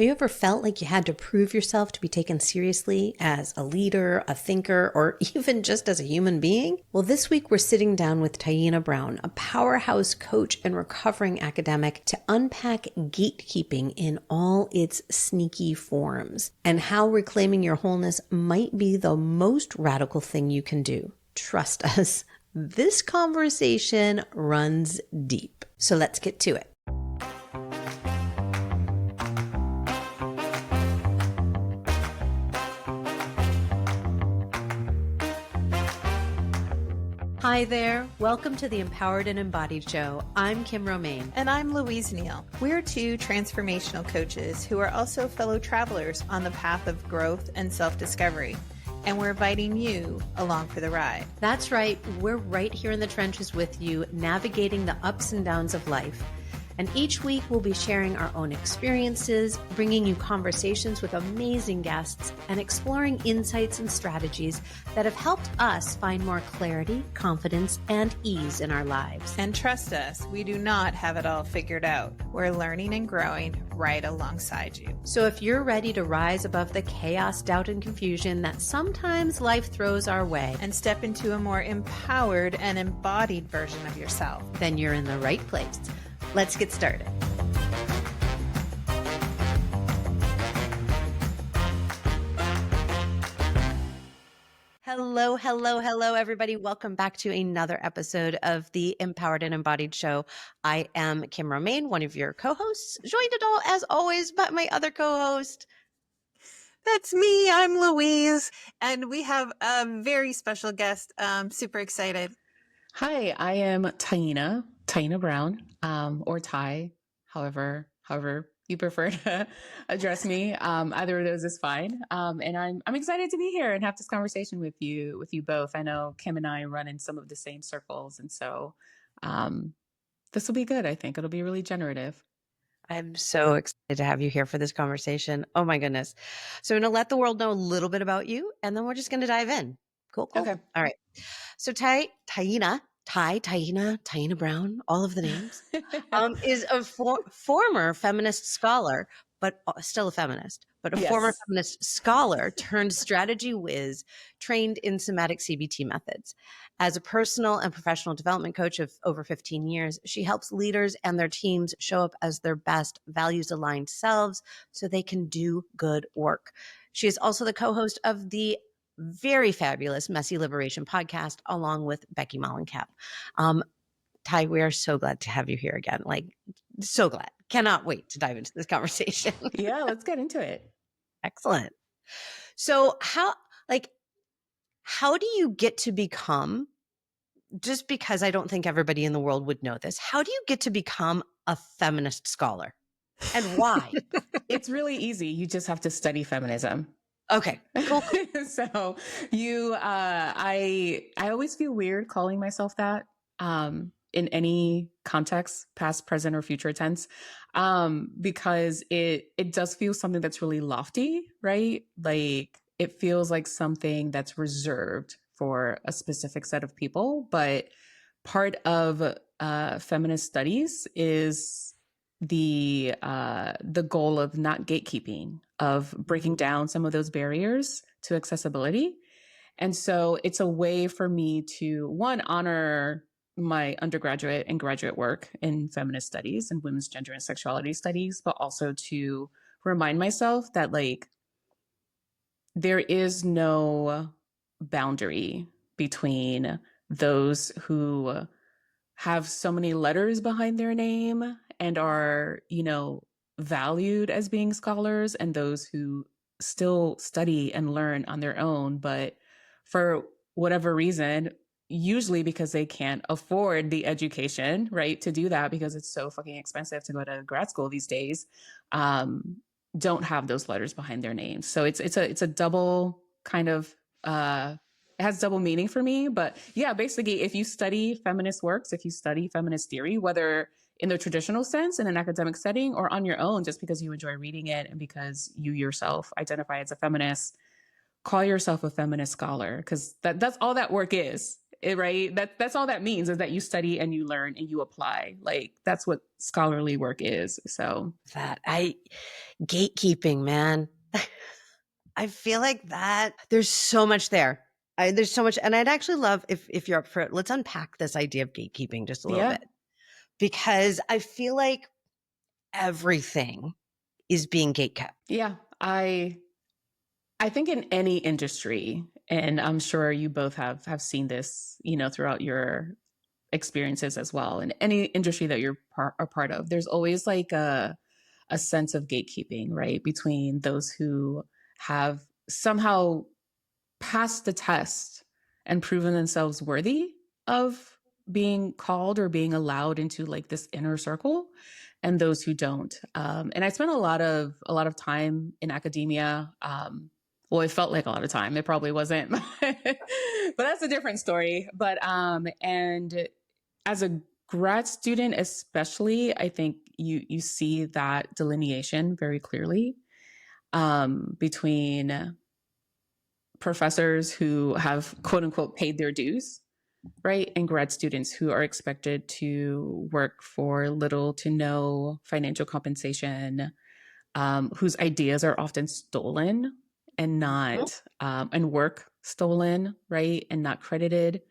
Have you ever felt like you had to prove yourself to be taken seriously as a leader, a thinker, or even just as a human being? Well, this week we're sitting down with Taina Brown, a powerhouse coach and recovering academic, to unpack gatekeeping in all its sneaky forms and how reclaiming your wholeness might be the most radical thing you can do. Trust us, this conversation runs deep. So let's get to it. Hi there. Welcome to the Empowered and Embodied Show. I'm Kim Romaine. And I'm Louise Neal. We're two transformational coaches who are also fellow travelers on the path of growth and self-discovery. And we're inviting you along for the ride. That's right. We're right here in the trenches with you, navigating the ups and downs of life. And each week we'll be sharing our own experiences, bringing you conversations with amazing guests, and exploring insights and strategies that have helped us find more clarity, confidence, and ease in our lives. And trust us, we do not have it all figured out. We're learning and growing right alongside you. So if you're ready to rise above the chaos, doubt, and confusion that sometimes life throws our way and step into a more empowered and embodied version of yourself, then you're in the right place. Let's get started. Hello, everybody. Welcome back to another episode of the Empowered and Embodied Show. I am Kim Romaine, one of your co-hosts, joined as always by my other co-host. That's me. I'm Louise. And we have a very special guest. Super excited. Hi, I am Taina Brown, or Ty, however you prefer to address me. Either of those is fine. And I'm excited to be here and have this conversation with you both. I know Kim and I run in some of the same circles, and so this will be good. I think it'll be really generative. I'm so excited to have you here for this conversation. Oh my goodness. So I'm going to let the world know a little bit about you, and then we're just going to dive in. Cool. Okay. All right. So Taina Brown, all of the names, is a former feminist scholar, but still a feminist, but a former feminist scholar turned strategy whiz, trained in somatic CBT methods. As a personal and professional development coach of over 15 years, she helps leaders and their teams show up as their best values-aligned selves so they can do good work. She is also the co-host of the very fabulous Messy Liberation podcast, along with Becky Mollenkap. Ty, we are so glad to have you here again. Like, so glad. Cannot wait to dive into this conversation. Yeah, let's get into it. Excellent. So how do you get to become, just because I don't think everybody in the world would know this, how do you get to become a feminist scholar? And why? It's really easy. You just have to study feminism. Okay, cool. So I always feel weird calling myself that in any context, past, present, or future tense, because it does feel something that's really lofty, right? Like it feels like something that's reserved for a specific set of people. But part of feminist studies is the goal of not gatekeeping, of breaking down some of those barriers to accessibility. And so it's a way for me to, one, honor my undergraduate and graduate work in feminist studies and women's gender and sexuality studies, but also to remind myself that like there is no boundary between those who have so many letters behind their name and are, valued as being scholars, and those who still study and learn on their own, but for whatever reason, usually because they can't afford the education, right, to do that because it's so fucking expensive to go to grad school these days, don't have those letters behind their names. So it's a double kind of it has double meaning for me. But yeah, basically, if you study feminist works, if you study feminist theory, whether in the traditional sense in an academic setting or on your own, just because you enjoy reading it and because you yourself identify as a feminist, call yourself a feminist scholar, because that's all that work is. right? That's all that means, is that you study and you learn and you apply. Like, that's what scholarly work is. So Gatekeeping, man. I feel like that there's so much there. There's so much, and I'd actually love if you're up for it. Let's unpack this idea of gatekeeping just a little yeah, bit, because I feel like everything is being gatekept. yeah. I think in any industry, and I'm sure you both have seen this, throughout your experiences as well. In any industry that you're a part of, there's always like a sense of gatekeeping, right? Between those who have somehow passed the test and proven themselves worthy of being called or being allowed into like this inner circle, and those who don't. And I spent a lot of time in academia. Well, it felt like a lot of time. It probably wasn't, but that's a different story. But and as a grad student, especially, I think you see that delineation very clearly, between professors who have quote unquote paid their dues, right? And grad students who are expected to work for little to no financial compensation, whose ideas are often stolen and not, and work stolen, right? And not credited.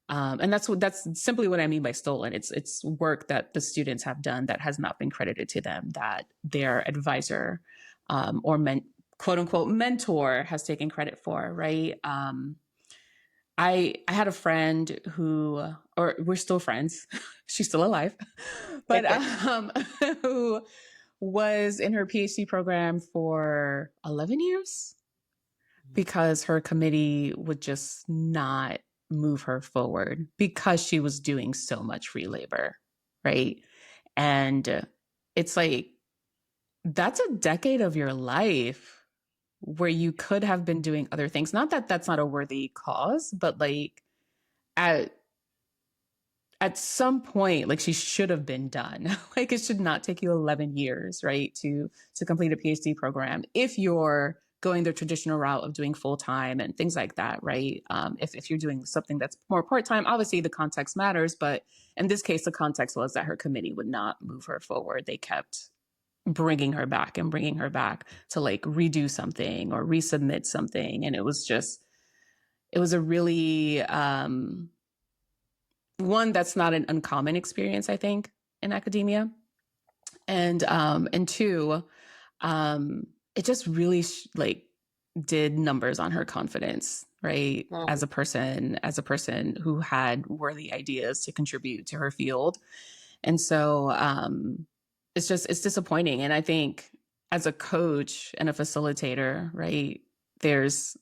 And that's simply what I mean by stolen. It's work that the students have done that has not been credited to them, that their advisor, or quote unquote mentor has taken credit for, right? I had a friend who, or we're still friends, she's still alive, but who was in her PhD program for 11 years because her committee would just not move her forward because she was doing so much free labor, right? And it's like, that's a decade of your life where you could have been doing other things. Not that that's not a worthy cause, but like at some point, like, she should have been done. Like, it should not take you 11 years, right, to complete a PhD program if you're going the traditional route of doing full time and things like that, right? If you're doing something that's more part time, obviously the context matters, but in this case, the context was that her committee would not move her forward. They kept bringing her back and bringing her back to like redo something or resubmit something, and it was a really one that's not an uncommon experience, I think, in academia, and two, it just really like did numbers on her confidence, right? As a person who had worthy ideas to contribute to her field. And so it's disappointing. And I think as a coach and a facilitator, right, there's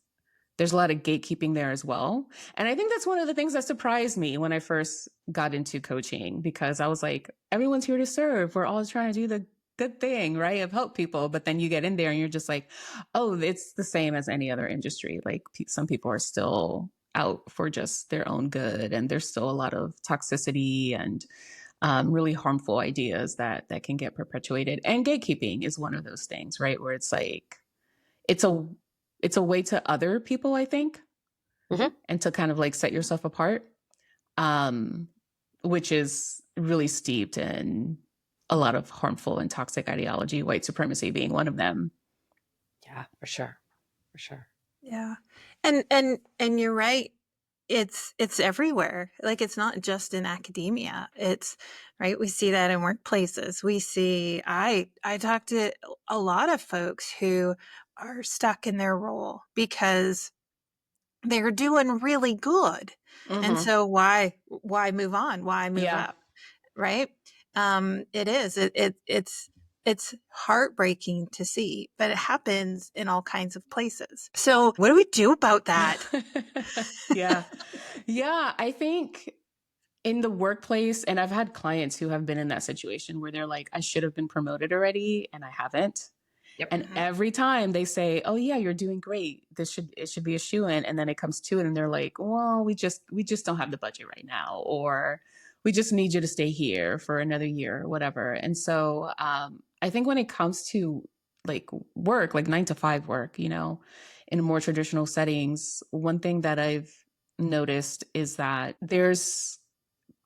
a lot of gatekeeping there as well. And I think that's one of the things that surprised me when I first got into coaching, because I was like, everyone's here to serve. We're all trying to do the good thing, right? Of help people. But then you get in there and you're just like, oh, it's the same as any other industry. Like, some people are still out for just their own good. And there's still a lot of toxicity and really harmful ideas that can get perpetuated. And gatekeeping is one of those things, right? Where it's like, it's a way to other people, I think, and to kind of like set yourself apart, which is really steeped in a lot of harmful and toxic ideology, white supremacy being one of them. Yeah, for sure. For sure. Yeah. And you're right. It's everywhere. Like, it's not just in academia. It's right. We see that in workplaces. We see, I talk to a lot of folks who are stuck in their role because they're doing really good. And so why move on? Why move up? Right. It is, it's heartbreaking to see, but it happens in all kinds of places. So what do we do about that? Yeah. I think in the workplace, and I've had clients who have been in that situation where they're like, I should have been promoted already and I haven't. Yep. And every time they say, oh yeah, you're doing great, it should be a shoo-in. And then it comes to it and they're like, well, we just don't have the budget right now, or we just need you to stay here for another year or whatever. And so I think when it comes to like work, like 9 to 5 work, in more traditional settings, one thing that I've noticed is that there's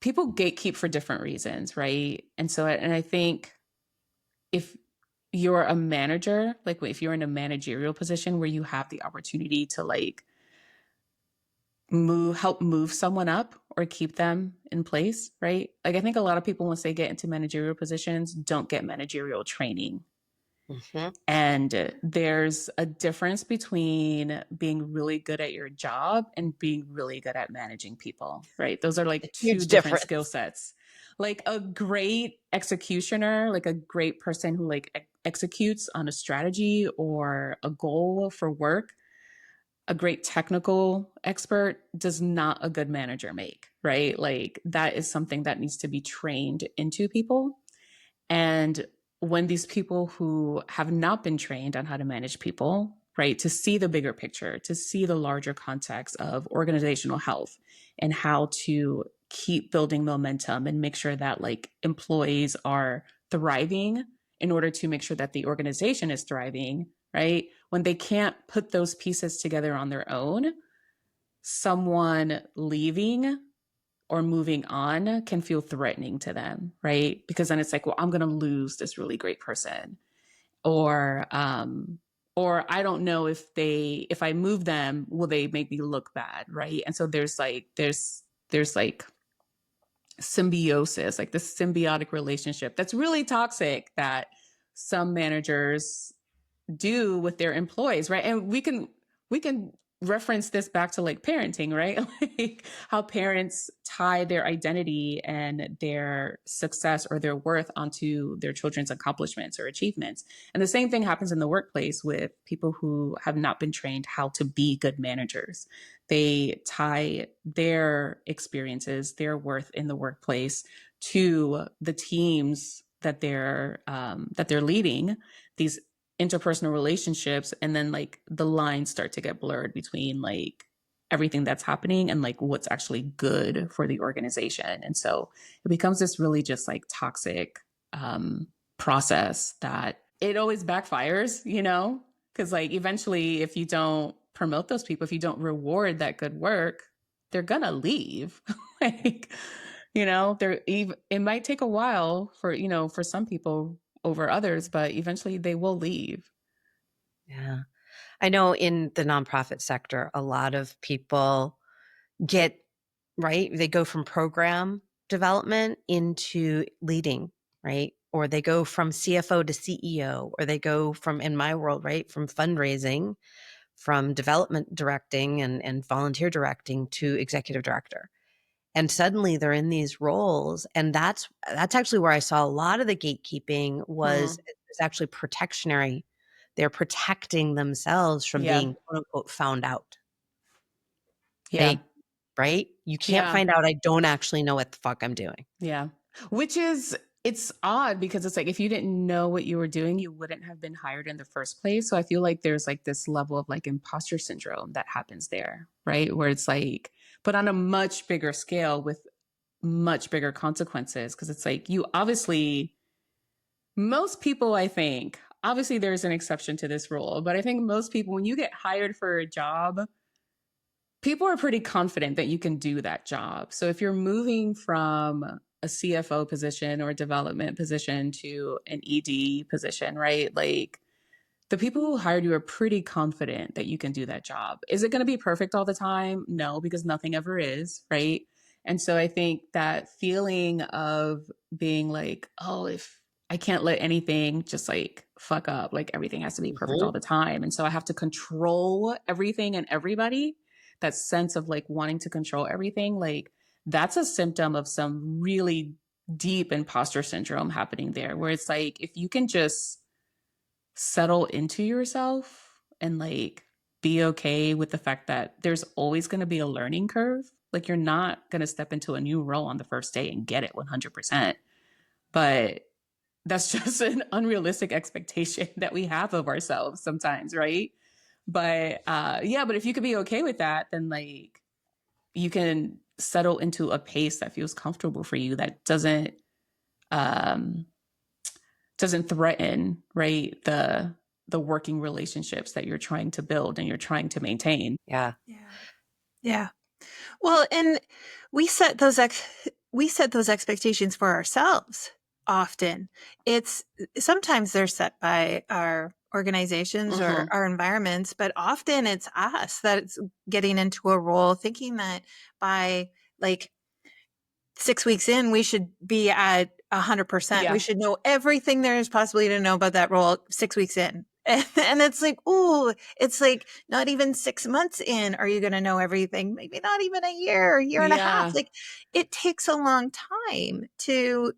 people gatekeep for different reasons, right? And so, and I think if you're a manager, like if you're in a managerial position where you have the opportunity to like help move someone up or keep them in place, right? Like I think a lot of people, once they get into managerial positions, don't get managerial training. Mm-hmm. And there's a difference between being really good at your job and being really good at managing people, right? Those are like two Huge different skill difference. sets. Like a great executioner, like a great person who like executes on a strategy or a goal for work, a great technical expert does not a good manager make, right? Like that is something that needs to be trained into people. And when these people who have not been trained on how to manage people, right, to see the bigger picture, to see the larger context of organizational health and how to keep building momentum and make sure that like employees are thriving in order to make sure that the organization is thriving, right? When they can't put those pieces together on their own, someone leaving or moving on can feel threatening to them, right? Because then it's like, well, I'm going to lose this really great person, or I don't know if I move them, will they make me look bad, right? And so there's like symbiosis, like this symbiotic relationship that's really toxic that some managers do with their employees, right? And we can reference this back to like parenting, right? Like how parents tie their identity and their success or their worth onto their children's accomplishments or achievements. And the same thing happens in the workplace with people who have not been trained how to be good managers. They tie their experiences, their worth in the workplace to the teams that they're leading, these interpersonal relationships, and then like the lines start to get blurred between like everything that's happening and like what's actually good for the organization. And so it becomes this really just like toxic process that it always backfires, because like eventually if you don't promote those people, if you don't reward that good work, they're gonna leave. Like, it might take a while for some people over others, but eventually they will leave. Yeah. I know in the nonprofit sector, a lot of people right? They go from program development into leading, right? Or they go from CFO to CEO, or they go from, in my world, right, from fundraising, from development directing and volunteer directing to executive director. And suddenly they're in these roles. And that's actually where I saw a lot of the gatekeeping was actually protectionary. They're protecting themselves from Yeah. being quote unquote found out. Yeah. Right? You can't Yeah. find out I don't actually know what the fuck I'm doing. Yeah. It's odd because it's like if you didn't know what you were doing, you wouldn't have been hired in the first place. So I feel like there's like this level of like imposter syndrome that happens there, right? Where it's like, but on a much bigger scale with much bigger consequences. Cause it's like most people, I think, obviously there's an exception to this rule, but I think most people, when you get hired for a job, people are pretty confident that you can do that job. So if you're moving from a CFO position or a development position to an ED position, right? Like the people who hired you are pretty confident that you can do that job. Is it going to be perfect all the time? No, because nothing ever is, right? And so I think that feeling of being like, oh, if I can't let anything just like fuck up, like everything has to be perfect all the time. And so I have to control everything and everybody. That sense of like wanting to control everything, like that's a symptom of some really deep imposter syndrome happening there, where it's like if you can just settle into yourself and like be okay with the fact that there's always going to be a learning curve. Like you're not going to step into a new role on the first day and get it 100%. But that's just an unrealistic expectation that we have of ourselves sometimes, right? But but if you could be okay with that, then like you can settle into a pace that feels comfortable for you, that um doesn't threaten, right, the working relationships that you're trying to build and you're trying to maintain. Yeah. Yeah. Well, and we set those expectations for ourselves often. It's sometimes they're set by our organizations or Mm-hmm. our environments, but often it's us that's getting into a role thinking that by like 6 weeks in, we should be at 100%. We Yeah. should know everything there is possibly to know about that role 6 weeks in. And it's like, ooh, it's like not even 6 months in are you going to know everything? Maybe not even a year and a half. Yeah. Like it takes a long time to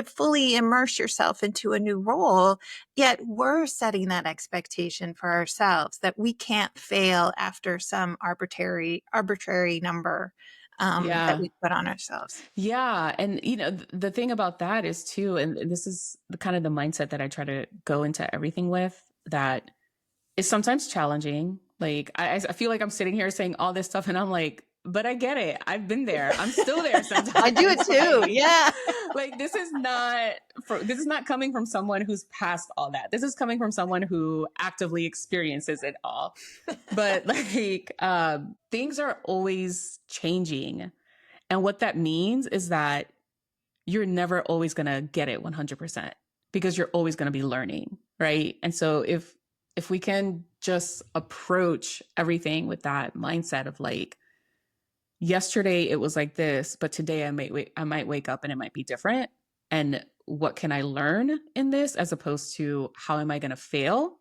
fully immerse yourself into a new role. Yet we're setting that expectation for ourselves that we can't fail after some arbitrary number that Yeah. we put on ourselves. Yeah. And, the thing about that is too, and this is the kind of the mindset that I try to go into everything with, that is sometimes challenging. Like, I feel like I'm sitting here saying all this stuff and I'm like, but I get it. I've been there. I'm still there sometimes. I do it too. Like, Yeah. like this is not coming from someone who's past all that. This is coming from someone who actively experiences it all. But like, things are always changing. And what that means is that you're never always going to get it 100% because you're always going to be learning, right? And so if we can just approach everything with that mindset of like, yesterday it was like this, but today I might wake up and it might be different. And what can I learn in this, as opposed to how am I going to fail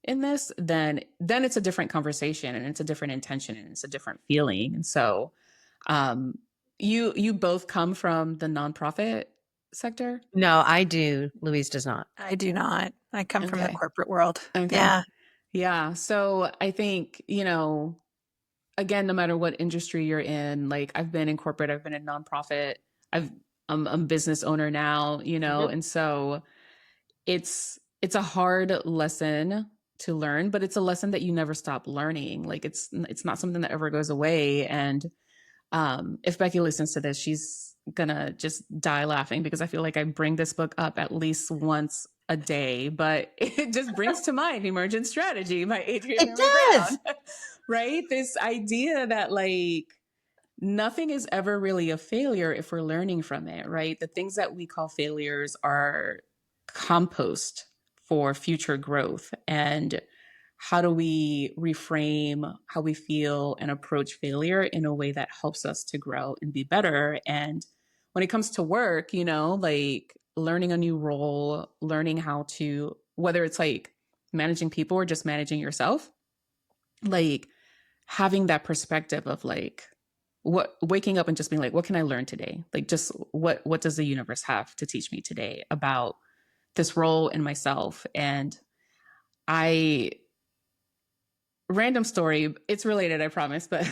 in this? Then it's a different conversation, and it's a different intention, and it's a different feeling. And so, um, you both come from the nonprofit sector. No, I do. Louise does not. I do not. I come from the Okay. corporate world. Okay. Yeah. Yeah. So I think, again, no matter what industry you're in, like I've been in corporate, I've been in nonprofit, I'm a business owner now, Mhm. and so it's a hard lesson to learn, but it's a lesson that you never stop learning. Like it's not something that ever goes away. And if Becky listens to this, she's gonna just die laughing because I feel like I bring this book up at least once a day, but it just brings to mind Emergent Strategy by Adrienne It Murray does. Brown. Right? This idea that like nothing is ever really a failure if we're learning from it, right? The things that we call failures are compost for future growth. And how do we reframe how we feel and approach failure in a way that helps us to grow and be better? And when it comes to work, like learning a new role, learning how to, whether it's like managing people or just managing yourself, like having that perspective of like, what, waking up and just being like, what can I learn today? Like, just what does the universe have to teach me today about this role in myself? And I, random story, it's related, I promise, but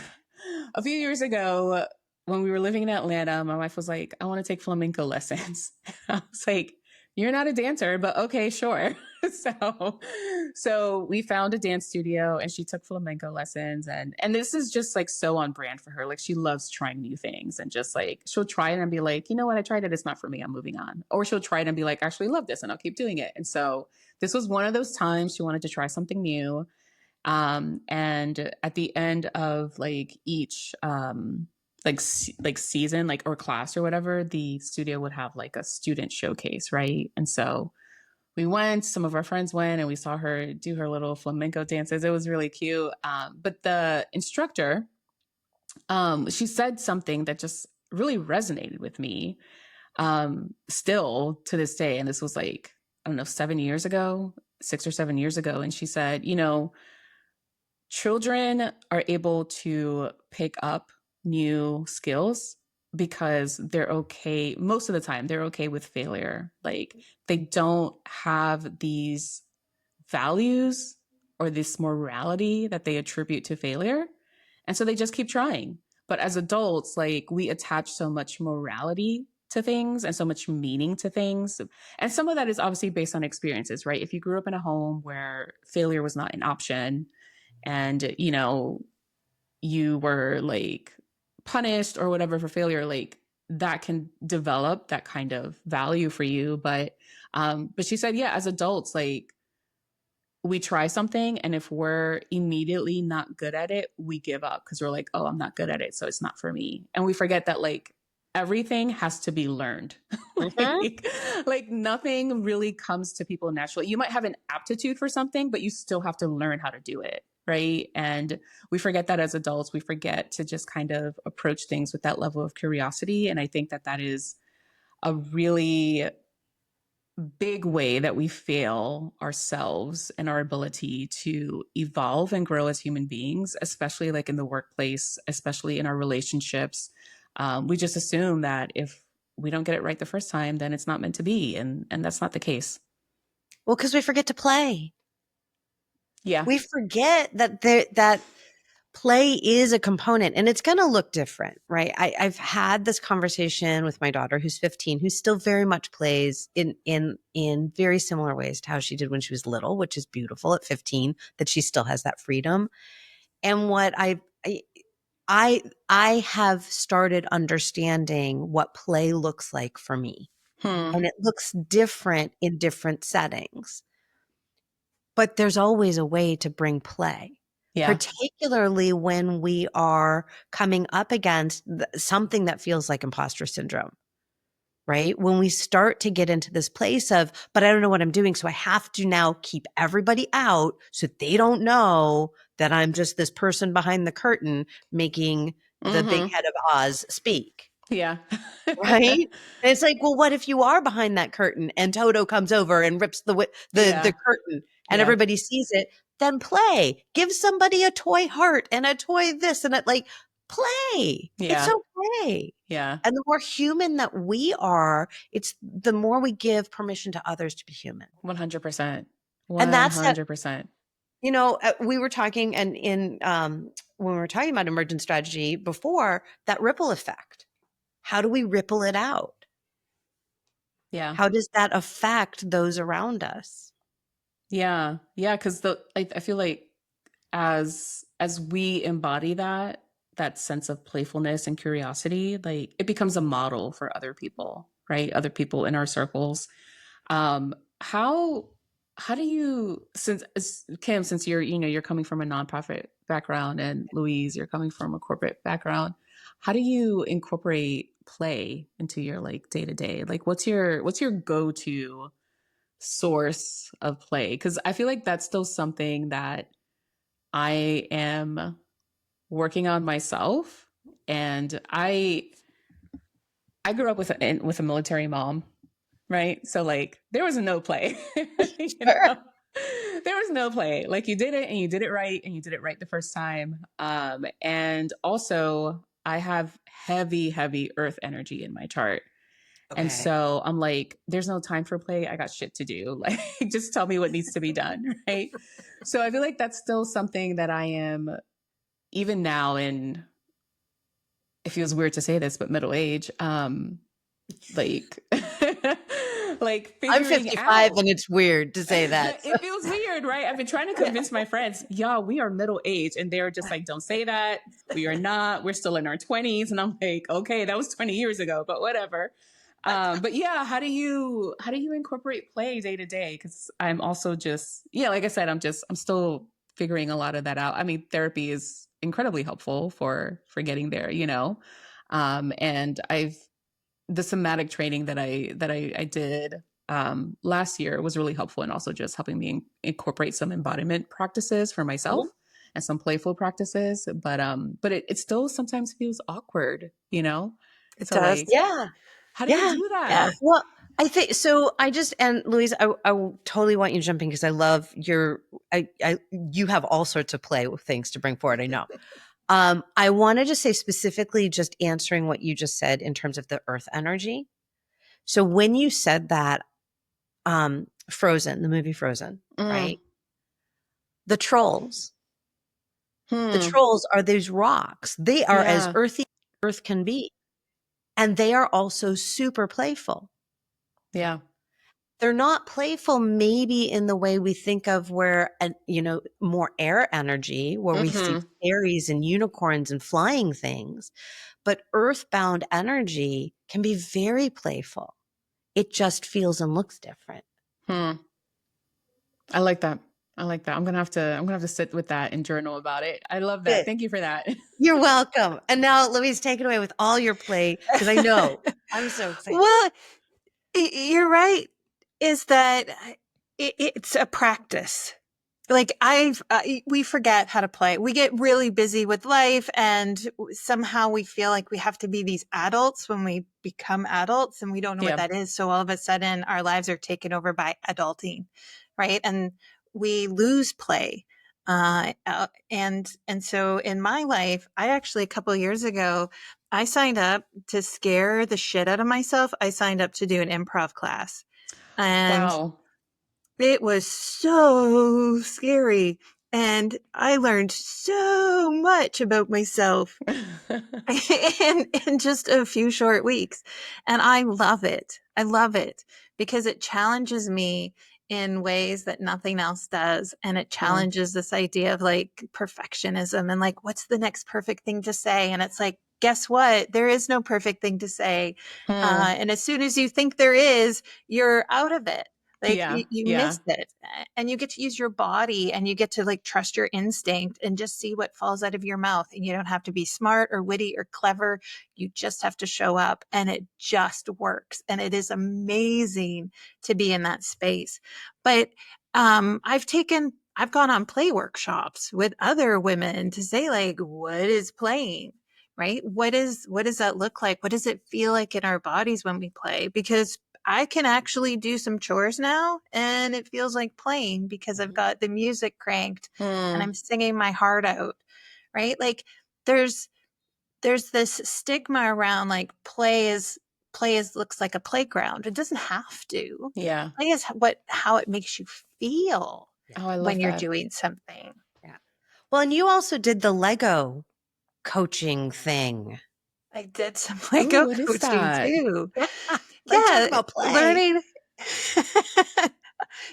a few years ago when we were living in Atlanta, my wife was like, I want to take flamenco lessons. I was like, you're not a dancer, but okay, sure. So we found a dance studio and she took flamenco lessons, and this is just like so on brand for her. Like she loves trying new things, and just like she'll try it and be like, you know what, I tried it, it's not for me, I'm moving on. Or she'll try it and be like, actually love this, and I'll keep doing it. And so this was one of those times she wanted to try something new. And at the end of like each like season, like, or class or whatever, the studio would have like a student showcase, right? And so we went, some of our friends went, and we saw her do her little flamenco dances. It was really cute. But the instructor, she said something that just really resonated with me, still to this day. And this was like, I don't know, 7 years ago, 6 or 7 years ago. And she said, children are able to pick up new skills because they're okay. Most of the time, they're okay with failure. Like they don't have these values or this morality that they attribute to failure. And so they just keep trying. But as adults, like we attach so much morality to things and so much meaning to things. And some of that is obviously based on experiences, right? If you grew up in a home where failure was not an option, and you were like punished or whatever for failure, like that can develop that kind of value for you. But she said, yeah, as adults, like we try something, and if we're immediately not good at it, we give up because we're like, oh, I'm not good at it, so it's not for me. And we forget that like everything has to be learned. Mhm. like nothing really comes to people naturally. You might have an aptitude for something, but you still have to learn how to do it. Right. And we forget that as adults. We forget to just kind of approach things with that level of curiosity. And I think that that is a really big way that we fail ourselves and our ability to evolve and grow as human beings, especially like in the workplace, especially in our relationships. We just assume that if we don't get it right the first time, then it's not meant to be, and that's not the case. Well, because we forget to play. Yeah. We forget that play is a component, and it's going to look different, right? I've had this conversation with my daughter, who's 15, who still very much plays in very similar ways to how she did when she was little, which is beautiful at 15 that she still has that freedom. And what I have started understanding what play looks like for me, Hmm. and it looks different in different settings. But there's always a way to bring play, Yeah. particularly when we are coming up against something that feels like imposter syndrome, right? When we start to get into this place of, but I don't know what I'm doing. So I have to now keep everybody out so they don't know that I'm just this person behind the curtain making the big Mm-hmm. head of Oz speak. Yeah. Right? And it's like, well, what if you are behind that curtain and Toto comes over and rips the Yeah. curtain and Yeah. everybody sees it? Then play. Give somebody a toy heart and a toy this and it like play. It's Yeah. okay. Yeah. And the more human that we are, it's the more we give permission to others to be human. 100%. And that's that, 100%. we were talking and when we were talking about emergent strategy before, that ripple effect. How do we ripple it out? Yeah. How does that affect those around us? Yeah. Yeah. Cause I feel like as we embody that sense of playfulness and curiosity, like it becomes a model for other people, right? Other people in our circles. um how how do you, since Kim, since you're coming from a nonprofit background, and Louise, you're coming from a corporate background, how do you incorporate play into your like day to day? Like what's your go-to source of play? Because I feel like that's still something that I am working on myself. And I grew up with a military mom, right? So like there was no play, Sure. there was no play. Like you did it and you did it right, and you did it right the first time. And also I have heavy earth energy in my chart. And Okay. so I'm like, there's no time for play. I got shit to do. Like, just tell me what needs to be done. Right. So I feel like that's still something that I am, even now in, it feels weird to say this, but middle age, like, like I'm figuring 55 out. and it's weird to say that. So It feels weird, right? I've been trying to yeah. convince my friends, yeah, we are middle age. And they're just like, don't say that. We are not. We're still in our 20s. And I'm like, okay, that was 20 years ago, but whatever. But yeah, how do you incorporate play day to day? Because I'm also just, yeah, like I said, I'm still figuring a lot of that out. I mean, therapy is incredibly helpful for getting there, and the somatic training that I did last year was really helpful, and also just helping me incorporate some embodiment practices for Mhm. myself and some playful practices. But it still sometimes feels awkward. It So does. like, Yeah. how do you Yeah. do Yeah. that? Well, I think so. And Louise, I totally want you jumping because I love you have all sorts of play with things to bring forward. I know. I wanted to say specifically, just answering what you just said in terms of the earth energy. So when you said that, Frozen, the movie Frozen, Mm. right? The trolls, the Hmm. trolls are these rocks. They are as Yeah. earthy as earth can be. And they are also super playful. Yeah. They're not playful maybe in the way we think of where, more air energy, where we see Hmm. fairies and unicorns and flying things, but earthbound energy can be very playful. It just feels and looks different. Hmm. I like that. I like that. I'm gonna have to sit with that and journal about it. I love that. Good. Thank you for that. You're welcome. And now Louise, take it away with all your play, because I know I'm so excited. Well, you're right. Is that it's a practice. Like we forget how to play. We get really busy with life, and somehow we feel like we have to be these adults when we become adults, and we don't know what that is. So all of a sudden, our lives are taken over by adulting, right? And we lose play. And so in my life, I actually a couple of years ago, I signed up to scare the shit out of myself. I signed up to do an improv class, and Wow. it was so scary. And I learned so much about myself in just a few short weeks. And I love it. I love it because it challenges me in ways that nothing else does. And it challenges this idea of like perfectionism and like, what's the next perfect thing to say? And it's like, guess what? There is no perfect thing to say. And as soon as you think there is, you're out of it. Like Yeah. you Yeah. missed it, and you get to use your body, and you get to like trust your instinct and just see what falls out of your mouth. And you don't have to be smart or witty or clever. You just have to show up, and it just works. And it is amazing to be in that space. But I've gone on play workshops with other women to say like, what is playing? Right? What does that look like? What does it feel like in our bodies when we play? Because I can actually do some chores now, and it feels like playing because I've got the music cranked and I'm singing my heart out, right? Like there's this stigma around like play is looks like a playground. It doesn't have to. Yeah. Play is how it makes you feel Oh, I love when you're that. doing something. Yeah. Well, and you also did the Lego coaching thing. I did some Oh, Lego what is coaching that? too. Like, talk Yeah, about play. learning.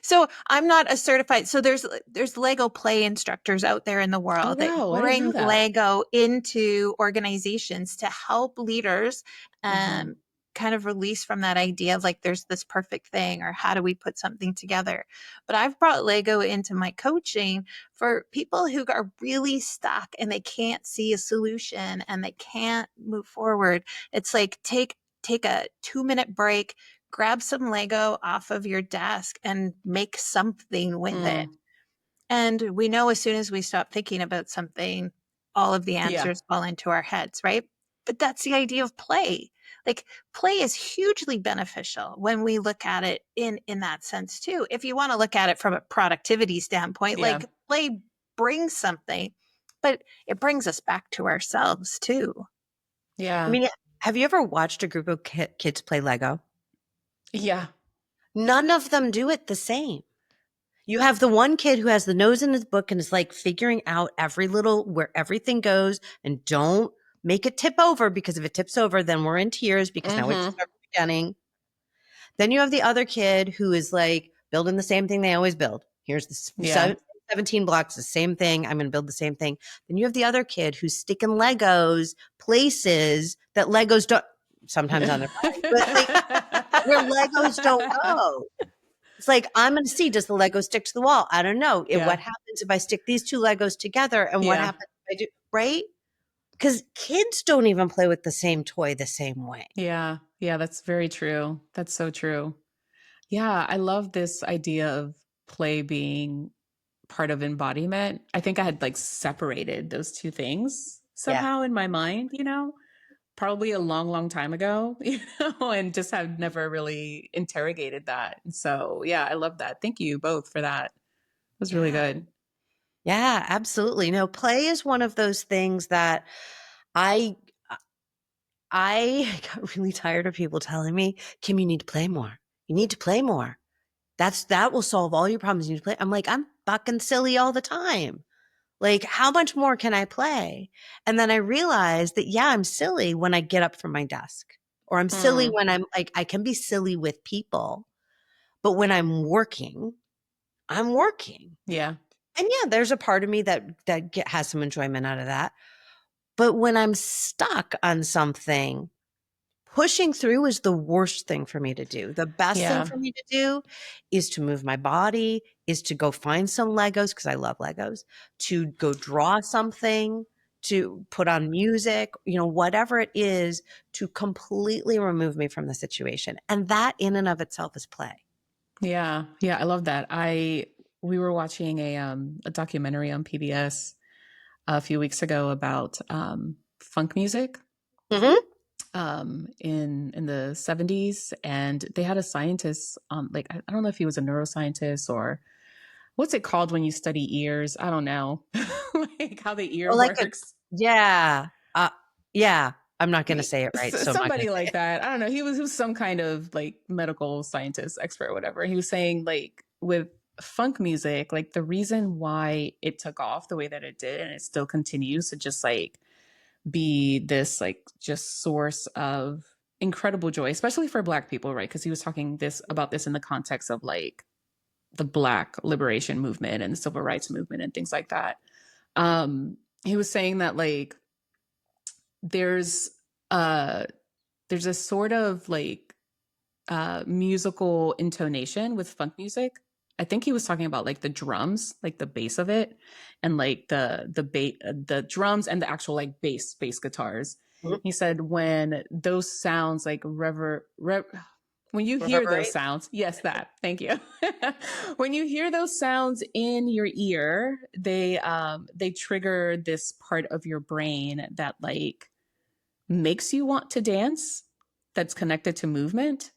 So I'm not a certified. So there's Lego play instructors out there in the Oh, world that wow. I didn't know bring that. Lego into organizations to help leaders kind of release from that idea of like there's this perfect thing or how do we put something together. But I've brought Lego into my coaching for people who are really stuck and they can't see a solution and they can't move forward. It's like take a 2-minute break, grab some Lego off of your desk and make something with it. And we know as soon as we stop thinking about something, all of the Yeah. answers fall into our heads, right? But that's the idea of play. Like play is hugely beneficial when we look at it in that sense too. If you want to look at it from a productivity standpoint, Yeah. like play brings something, but it brings us back to ourselves too. I Yeah. mean, have you ever watched a group of kids play Lego? Yeah. None of them do it the same. You have the one kid who has the nose in his book and is like figuring out every little where everything goes and don't make it tip over, because if it tips over, then we're in tears because now we have to start from the beginning. Then you have the other kid who is like building the same thing they always build. Here's the Yeah. 17 blocks, the same thing. I'm going to build the same thing. Then you have the other kid who's sticking Legos places that Legos don't, sometimes on their body, but like where Legos don't go. It's like, I'm going to see, does the Lego stick to the wall? I don't know. Yeah. What happens if I stick these two Legos together, and what Yeah. happens if I do, right? Because kids don't even play with the same toy the same way. Yeah. Yeah. That's very true. That's so true. Yeah. I love this idea of play being part of embodiment. I think I had like separated those two things Yeah. somehow in my mind, probably a long, long time ago, and just have never really interrogated that. And so, yeah, I love that. Thank you both for that. It was really Yeah. good. Yeah, absolutely. No, play is one of those things that I I got really tired of people telling me, Kim, you need to play more. You need to play more. That will solve all your problems. You need to play. I'm like, I'm fucking silly all the time. Like, how much more can I play? And then I realized that, yeah, I'm silly when I get up from my desk, or I'm silly when I'm like, I can be silly with people, but when I'm working, I'm working. Yeah. And yeah, there's a part of me that has some enjoyment out of that. But when I'm stuck on something, pushing through is the worst thing for me to do. The best thing for me to do is to move my body, is to go find some Legos, because I love Legos, to go draw something, to put on music, whatever it is, to completely remove me from the situation. And that in and of itself is play. Yeah. Yeah. I love that. We were watching a documentary on PBS a few weeks ago about funk music. Mm-hmm. In the 70s, and they had a scientist on, like, I don't know if he was a neuroscientist or what's it called when you study ears? I don't know. Like how the ear Or like works. yeah. Yeah. I'm not going to say it right. So I'm not going Somebody to say like it. that. I don't know. He was some kind of like medical scientist expert or whatever. He was saying, like, with funk music, like the reason why it took off the way that it did, and it still continues to just like be this like just source of incredible joy, especially for Black people, right? Because he was talking about this in the context of like the Black liberation movement and the civil rights movement and things like that. He was saying that like there's uh there's a sort of like musical intonation with funk music. I think he was talking about like the drums, like the bass of it, and like the drums and the actual like bass guitars. Mhm. He said when those sounds like when you hear those Reverberate. sounds, yes, that. Thank you. When you hear those sounds in your ear, they trigger this part of your brain that like makes you want to dance. That's connected to movement.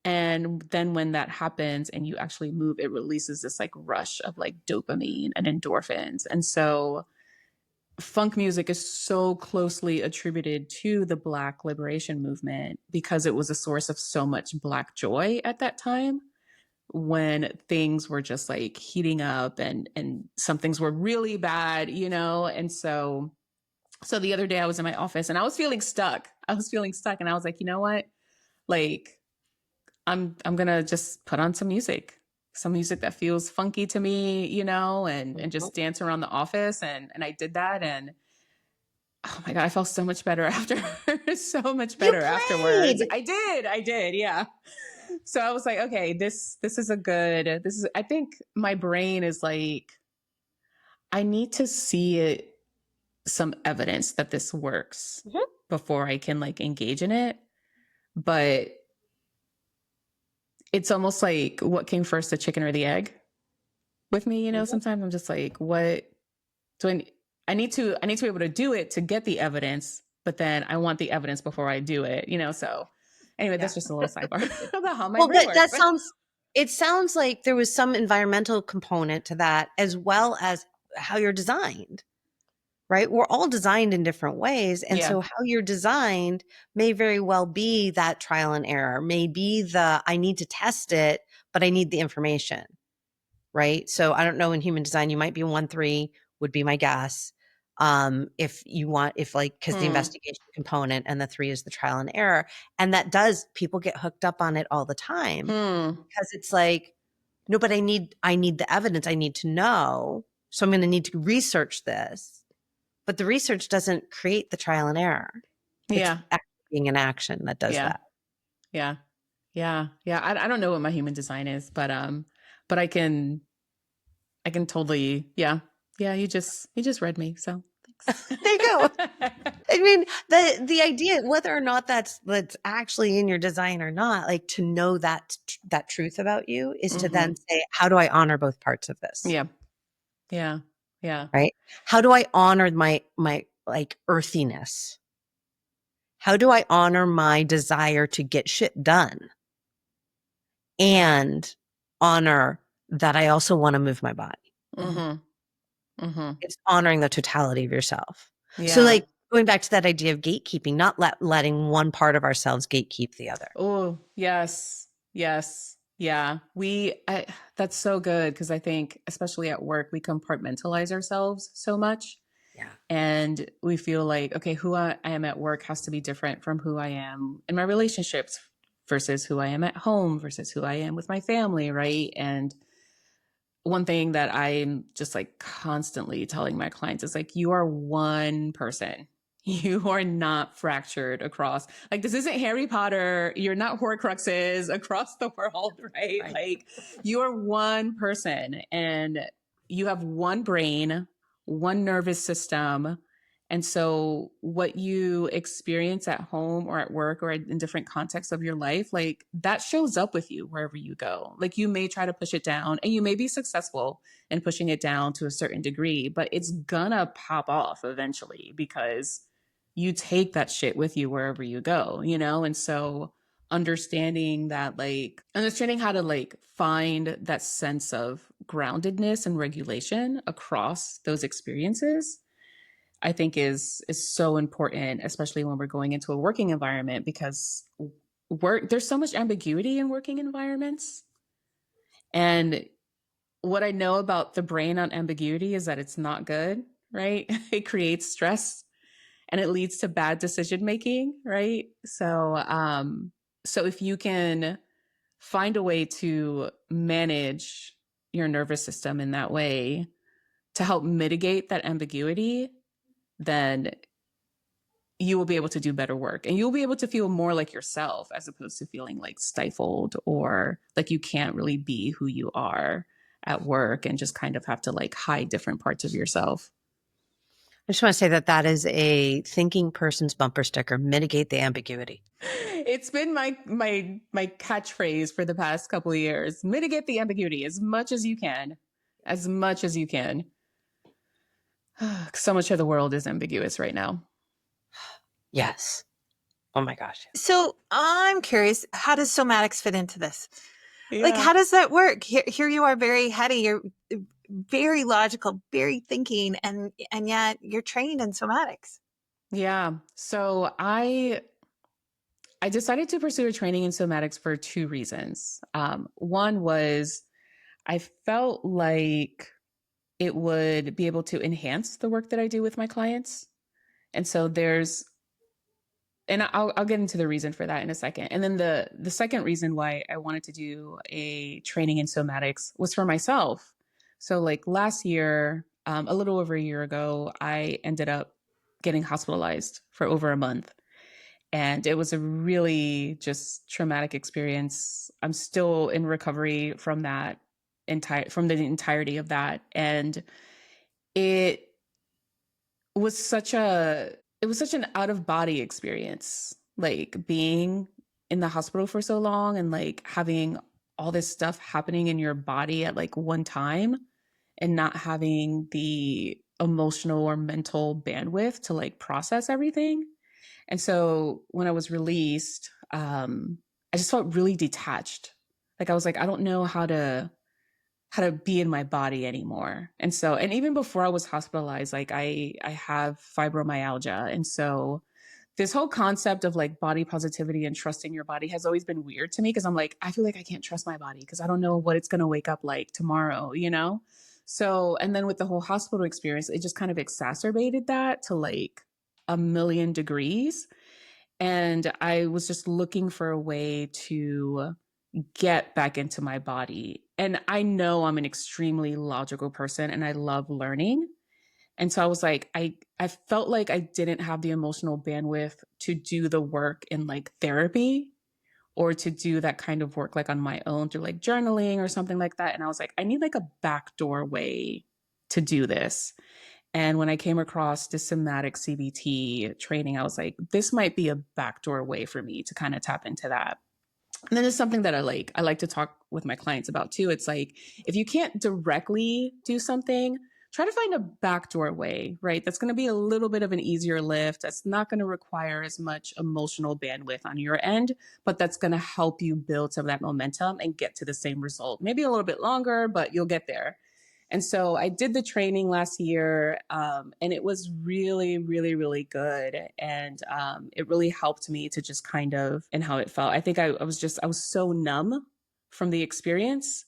And then when that happens and you actually move, it releases this like rush of like dopamine and endorphins. And so funk music is so closely attributed to the Black liberation movement because it was a source of so much Black joy at that time when things were just like heating up and some things were really bad, And so the other day I was in my office and I was feeling stuck. And I was like, you know what? Like I'm gonna just put on some music that feels funky to me, and Mhm. just dance around the office. And I did that, and oh my God, I felt so much better after, so much You better afterwards. played. I did, yeah. So I was like, okay, this is I think my brain is like, I need to see some evidence that this works Mhm. before I can like engage in it. But it's almost like what came first, the chicken or the egg with me, Mhm. sometimes I'm just like, what do I need to be able to do it to get the evidence, but then I want the evidence before I do it, so anyway, Yeah. that's just a little sidebar about how my Well, brain but works. it sounds like there was some environmental component to that as well as how you're designed, right? We're all designed in different ways. And Yeah. so how you're designed may very well be that trial and error, may be I need to test it, but I need the information, right? So I don't know, in human design, you might be 1-3 would be my guess. If you want, because the investigation component and the 3 is the trial and error. And that people get hooked up on it all the time because it's like, no, but I need the evidence. I need to know. So I'm going to need to research this, but the research doesn't create the trial and error. It's Yeah. actually being an action that does Yeah. that. Yeah. Yeah. Yeah. I don't know what my human design is, but I can totally, yeah. Yeah. You just read me. So thanks. There you go. I mean, the idea, whether or not that's actually in your design or not, like to know that truth about you is to then say, how do I honor both parts of this? Yeah. Yeah. Yeah. Right? How do I honor my like earthiness? How do I honor my desire to get shit done and honor that I also want to move my body? It's honoring the totality of yourself. So Yeah. like going back to that idea of gatekeeping, not letting one part of ourselves gatekeep the other. Oh, yes. Yes. Yeah. That's so good because I think, especially at work, we compartmentalize ourselves so much. Yeah. And we feel like, okay, who I am at work has to be different from who I am in my relationships versus who I am at home versus who I am with my family. Right. And one thing that I'm just like constantly telling my clients is like, you are one person. You are not fractured across, like, this isn't Harry Potter. You're not Horcruxes across the world, right? Right. Like, you are one person and you have one brain, one nervous system. And so what you experience at home or at work or in different contexts of your life, like, that shows up with you wherever you go. Like, you may try to push it down and you may be successful in pushing it down to a certain degree, but it's gonna pop off eventually because you take that shit with you wherever you go, you know? And so understanding that, like, understanding how to like find that sense of groundedness and regulation across those experiences, I think is so important, especially when we're going into a working environment, because there's so much ambiguity in working environments. And what I know about the brain on ambiguity is that it's not good, right? It creates stress and it leads to bad decision making, right? So if you can find a way to manage your nervous system in that way to help mitigate that ambiguity, then you will be able to do better work and you'll be able to feel more like yourself as opposed to feeling like stifled or like you can't really be who you are at work and just kind of have to like hide different parts of yourself. I just want to say that that is a thinking person's bumper sticker. Mitigate the ambiguity. It's been my catchphrase for the past couple of years. Mitigate the ambiguity as much as you can. As much as you can. So much of the world is ambiguous right now. Yes. Oh my gosh. So I'm curious, how does somatics fit into this? Yeah. Like, how does that work? Here you are, very heady, you're very logical, very thinking, and yet you're trained in somatics. Yeah. So I decided to pursue a training in somatics for two reasons. One was I felt like it would be able to enhance the work that I do with my clients. And so I'll get into the reason for that in a second. And then the second reason why I wanted to do a training in somatics was for myself. So like last year, a little over a year ago, I ended up getting hospitalized for over a month. And it was a really just traumatic experience. I'm still in recovery from from the entirety of that. And it was such an out of body experience, like being in the hospital for so long and like having all this stuff happening in your body at like one time and not having the emotional or mental bandwidth to like process everything. And so when I was released, I just felt really detached. Like I was like, I don't know how to be in my body anymore. And so, and even before I was hospitalized, like I have fibromyalgia. And so this whole concept of like body positivity and trusting your body has always been weird to me because I'm like, I feel like I can't trust my body because I don't know what it's going to wake up like tomorrow, you know? So, and then with the whole hospital experience, it just kind of exacerbated that to like a million degrees. And I was just looking for a way to get back into my body. And I know I'm an extremely logical person and I love learning. And so I was like, I felt like I didn't have the emotional bandwidth to do the work in like therapy or to do that kind of work like on my own through like journaling or something like that. And I was like, I need like a backdoor way to do this. And when I came across this somatic CBT training, I was like, this might be a backdoor way for me to kind of tap into that. And then it's something that I like to talk with my clients about too. It's like, if you can't directly do something, try to find a backdoor way, right? That's going to be a little bit of an easier lift. That's not going to require as much emotional bandwidth on your end, but that's going to help you build some of that momentum and get to the same result. Maybe a little bit longer, but you'll get there. And so I did the training last year, and it was really, really, really good. And it really helped me to just kind of, and how it felt. I think I was so numb from the experience.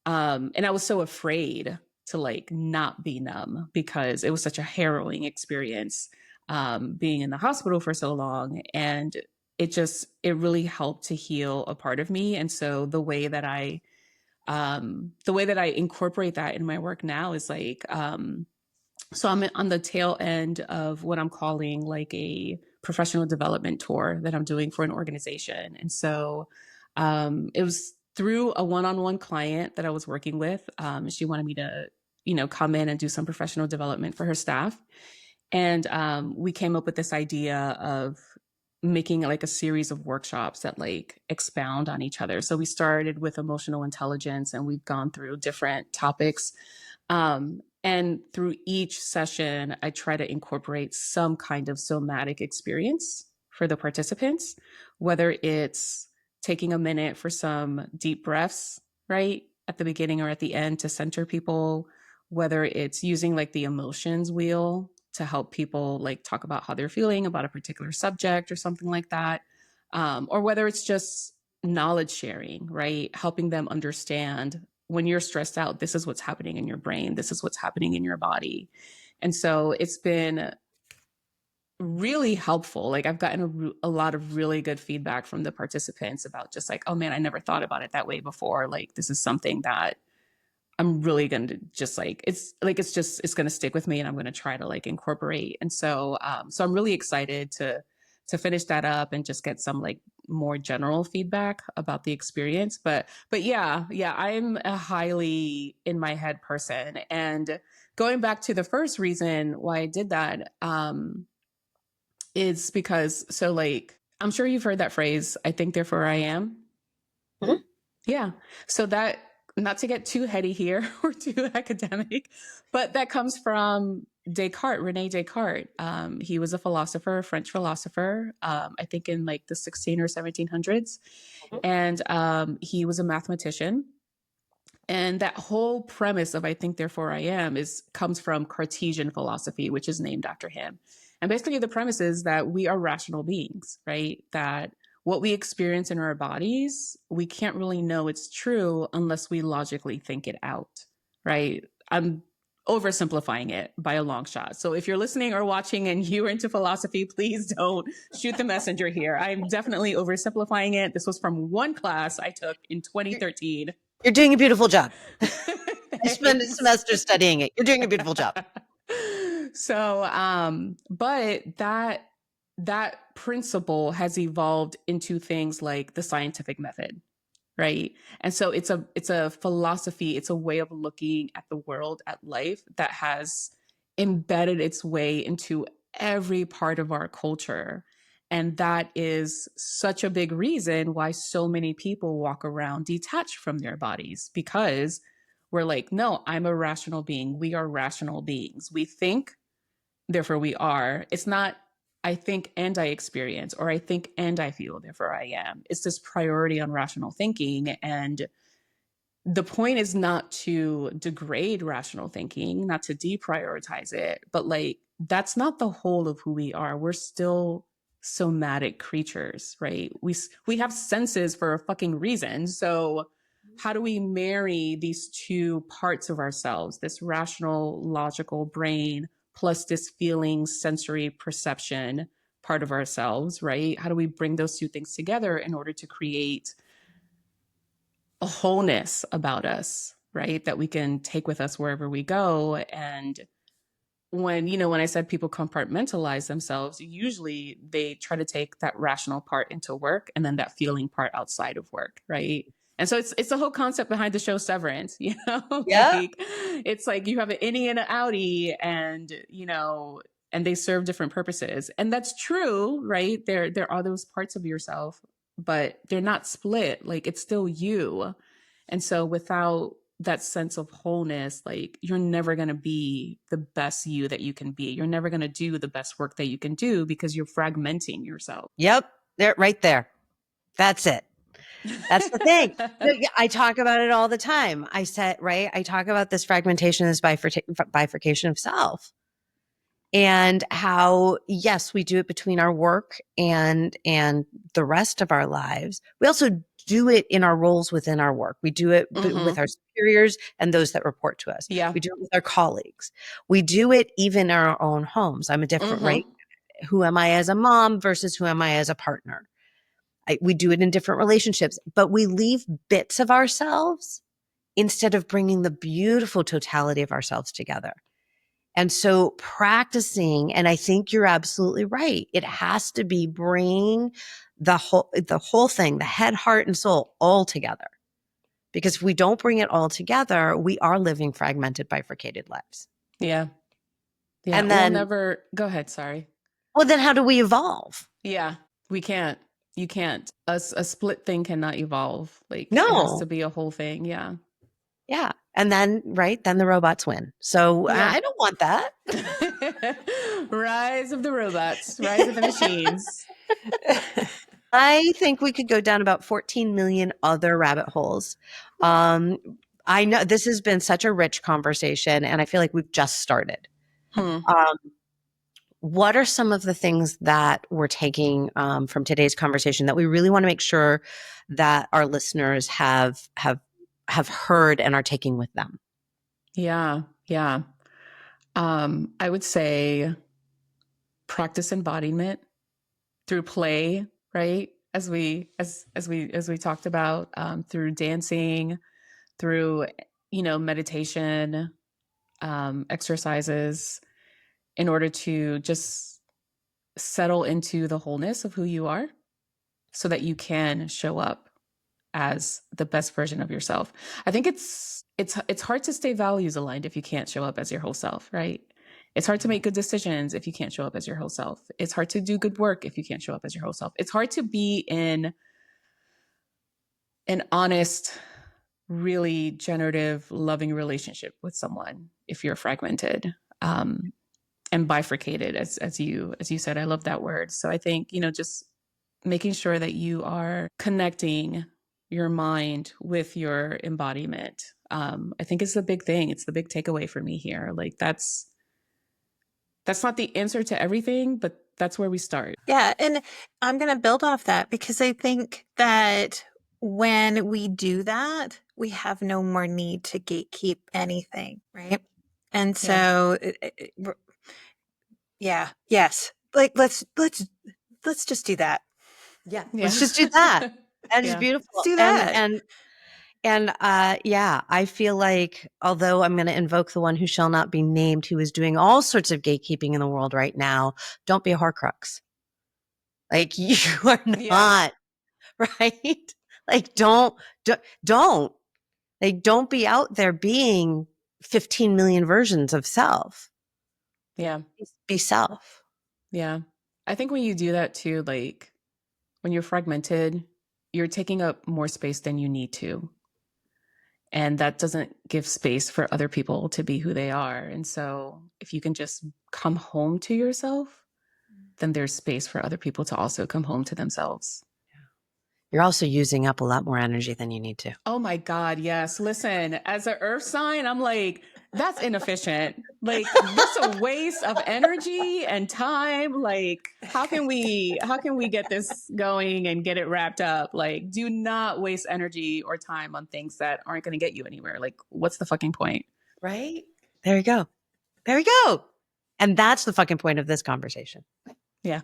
And I was so afraid to like not be numb because it was such a harrowing experience, being in the hospital for so long. And it really helped to heal a part of me. And so the way that I incorporate that in my work now is like, So I'm on the tail end of what I'm calling like a professional development tour that I'm doing for an organization. And so it was through a one-on-one client that I was working with. She wanted me to, come in and do some professional development for her staff. And we came up with this idea of making like a series of workshops that like expound on each other. So we started with emotional intelligence, and we've gone through different topics. And through each session, I try to incorporate some kind of somatic experience for the participants, whether it's taking a minute for some deep breaths, right? At the beginning or at the end to center people, whether it's using like the emotions wheel to help people like talk about how they're feeling about a particular subject or something like that. Or whether it's just knowledge sharing, right? Helping them understand when you're stressed out, this is what's happening in your brain, this is what's happening in your body. And so it's been really helpful. Like I've gotten a lot of really good feedback from the participants about just like, oh man, I never thought about it that way before. Like this is something that I'm really going to just like, it's going to stick with me, and I'm going to try to like incorporate. And so, so I'm really excited to finish that up and just get some like more general feedback about the experience. But yeah, I'm a highly in my head person. And going back to the first reason why I did that, is because, so like, I'm sure you've heard that phrase, I think, therefore I am. Mhm. Yeah. So that, not to get too heady here or too academic, but that comes from Descartes, Rene Descartes. He was a philosopher, a French philosopher, I think in like the 16 or 1700s. Mhm. And he was a mathematician. And that whole premise of I think, therefore I am comes from Cartesian philosophy, which is named after him. And basically the premise is that we are rational beings, right? That what we experience in our bodies, we can't really know it's true unless we logically think it out, right? I'm oversimplifying it by a long shot. So if you're listening or watching and you're into philosophy, please don't shoot the messenger here. I'm definitely oversimplifying it. This was from one class I took in 2013. You're doing a beautiful job. I spent a semester studying it. You're doing a beautiful job. So, but that principle has evolved into things like the scientific method, right? And so it's a philosophy, it's a way of looking at the world, at life, that has embedded its way into every part of our culture. And that is such a big reason why so many people walk around detached from their bodies, because we're like, no, I'm a rational being. We are rational beings. We think, therefore we are. It's not I think and I experience, or I think and I feel, therefore I am. It's this priority on rational thinking. And the point is not to degrade rational thinking, not to deprioritize it, but like that's not the whole of who we are. We're still somatic creatures, right? We have senses for a fucking reason. So how do we marry these two parts of ourselves, this rational, logical brain plus this feeling, sensory perception part of ourselves, right? How do we bring those two things together in order to create a wholeness about us, right? That we can take with us wherever we go. And when I said people compartmentalize themselves, usually they try to take that rational part into work and then that feeling part outside of work, right? And so it's the whole concept behind the show Severance, Yeah. like it's like you have an innie and an outie, and and they serve different purposes. And that's true, right? There are those parts of yourself, but they're not split. Like it's still you. And so without that sense of wholeness, like you're never going to be the best you that you can be. You're never going to do the best work that you can do because you're fragmenting yourself. Yep. There, right there. That's it. That's the thing. I talk about it all the time. I talk about this fragmentation, this bifurcation of self, and how, yes, we do it between our work and the rest of our lives. We also do it in our roles within our work. We do it with our superiors and those that report to us. Yeah. We do it with our colleagues. We do it even in our own homes. I'm a different, right? Who am I as a mom versus who am I as a partner? We do it in different relationships, but we leave bits of ourselves instead of bringing the beautiful totality of ourselves together. And so practicing, and I think you're absolutely right. It has to be bringing the whole thing, the head, heart, and soul all together. Because if we don't bring it all together, we are living fragmented, bifurcated lives. Yeah. Yeah. And We'll then, never go ahead. Sorry. well, then how do we evolve? Yeah. We can't. You can't. A split thing cannot evolve. Like it has No. to be a whole thing. Yeah. Yeah. And then, right, then the robots win. So Yeah. I don't want that. Rise of the robots, rise of the machines. I think we could go down about 14 million other rabbit holes. I know this has been such a rich conversation, and I feel like we've just started. Hmm. What are some of the things that we're taking from today's conversation that we really want to make sure that our listeners have heard and are taking with them? Yeah. Yeah. I would say practice embodiment through play, right? As we talked about, through dancing, through meditation, exercises, in order to just settle into the wholeness of who you are, so that you can show up as the best version of yourself. I think it's hard to stay values aligned if you can't show up as your whole self, right? It's hard to make good decisions if you can't show up as your whole self. It's hard to do good work if you can't show up as your whole self. It's hard to be in an honest, really generative, loving relationship with someone if you're fragmented and bifurcated, as you said. I love that word. So I think just making sure that you are connecting your mind with your embodiment, I think is the big thing. It's the big takeaway for me here. Like that's not the answer to everything, but that's where we start. Yeah. And I'm going to build off that because I think that when we do that, we have no more need to gatekeep anything. Right. And so, yeah. Yes. Like, let's just do that. Yeah. Let's just do that. That is beautiful. Let's do that. And yeah, I feel like, although I'm going to invoke the one who shall not be named, who is doing all sorts of gatekeeping in the world right now, don't be a Horcrux. Like you are not, right? Like don't, like don't be out there being 15 million versions of self. Yeah. Be self. Yeah. I think when you do that too, like when you're fragmented, you're taking up more space than you need to. And that doesn't give space for other people to be who they are. And so if you can just come home to yourself, then there's space for other people to also come home to themselves. You're also using up a lot more energy than you need to. Oh my God, yes. Listen, as an earth sign, I'm like, that's inefficient. Like, that's a waste of energy and time. Like, how can we get this going and get it wrapped up? Like, do not waste energy or time on things that aren't going to get you anywhere. Like, what's the fucking point? Right? There you go. There we go. And that's the fucking point of this conversation. Yeah.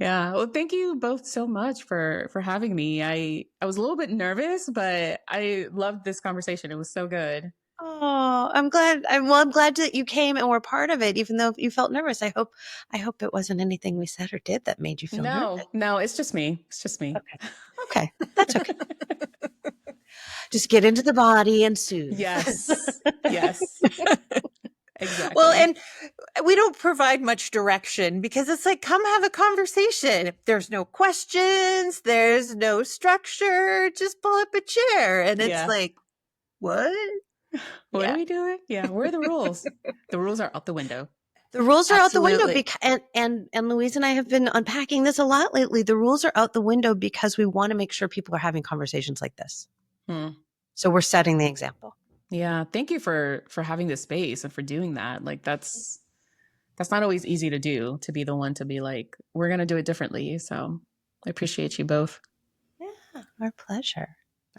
Yeah. Well, thank you both so much for having me. I was a little bit nervous, but I loved this conversation. It was so good. Oh, I'm glad. I'm glad that you came and were part of it, even though you felt nervous. I hope it wasn't anything we said or did that made you feel nervous. No, it's just me. It's just me. Okay. That's okay. Just get into the body and soothe. Yes. Yes. Exactly. Well, and we don't provide much direction because it's like, come have a conversation. There's no questions. There's no structure. Just pull up a chair. And it's like, what? What are we doing? Yeah. Where are the rules? The rules are out the window. The rules are out the window and Louise and I have been unpacking this a lot lately. The rules are out the window because we want to make sure people are having conversations like this. So we're setting the example. Yeah. Thank you for having this space and for doing that. Like that's not always easy to do, to be the one to be like, we're going to do it differently. So I appreciate you both. Yeah. Our pleasure.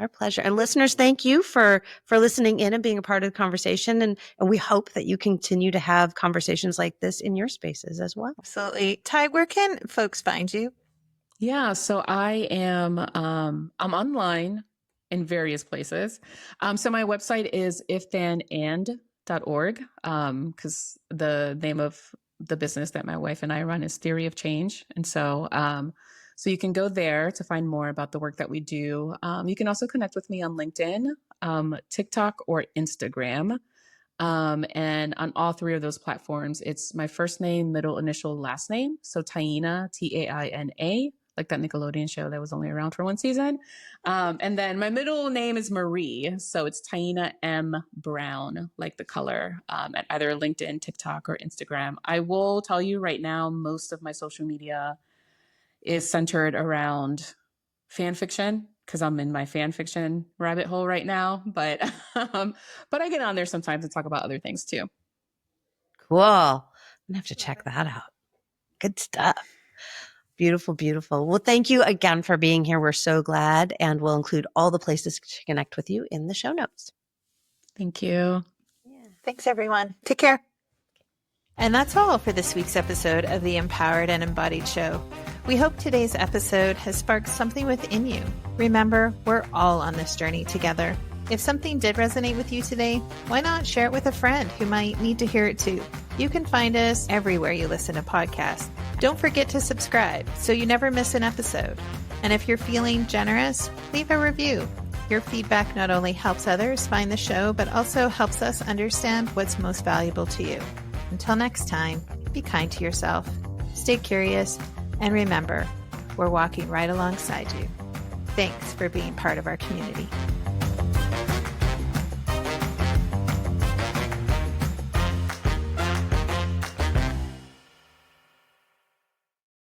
Our pleasure. And listeners, thank you for listening in and being a part of the conversation. And we hope that you continue to have conversations like this in your spaces as well. Absolutely. Ty, where can folks find you? Yeah. So I am, I'm online in various places. So my website is theoryofchange.org, because the name of the business that my wife and I run is Theory of Change. And so you can go there to find more about the work that we do. You can also connect with me on LinkedIn, TikTok, or Instagram. And on all three of those platforms, it's my first name, middle initial, last name. So Taina, Taina, like that Nickelodeon show that was only around for one season. And then my middle name is Marie. So it's Taina M. Brown, like the color, at either LinkedIn, TikTok, or Instagram. I will tell you right now, most of my social media is centered around fan fiction, because I'm in my fan fiction rabbit hole right now. But I get on there sometimes and talk about other things too. Cool. I'm gonna have to check that out. Good stuff. Beautiful, beautiful. Well, thank you again for being here. We're so glad, and we'll include all the places to connect with you in the show notes. Thank you. Yeah. Thanks, everyone. Take care. And that's all for this week's episode of the Empowered and Embodied Show. We hope today's episode has sparked something within you. Remember, we're all on this journey together. If something did resonate with you today, why not share it with a friend who might need to hear it too? You can find us everywhere you listen to podcasts. Don't forget to subscribe so you never miss an episode. And if you're feeling generous, leave a review. Your feedback not only helps others find the show, but also helps us understand what's most valuable to you. Until next time, be kind to yourself, stay curious, and remember, we're walking right alongside you. Thanks for being part of our community.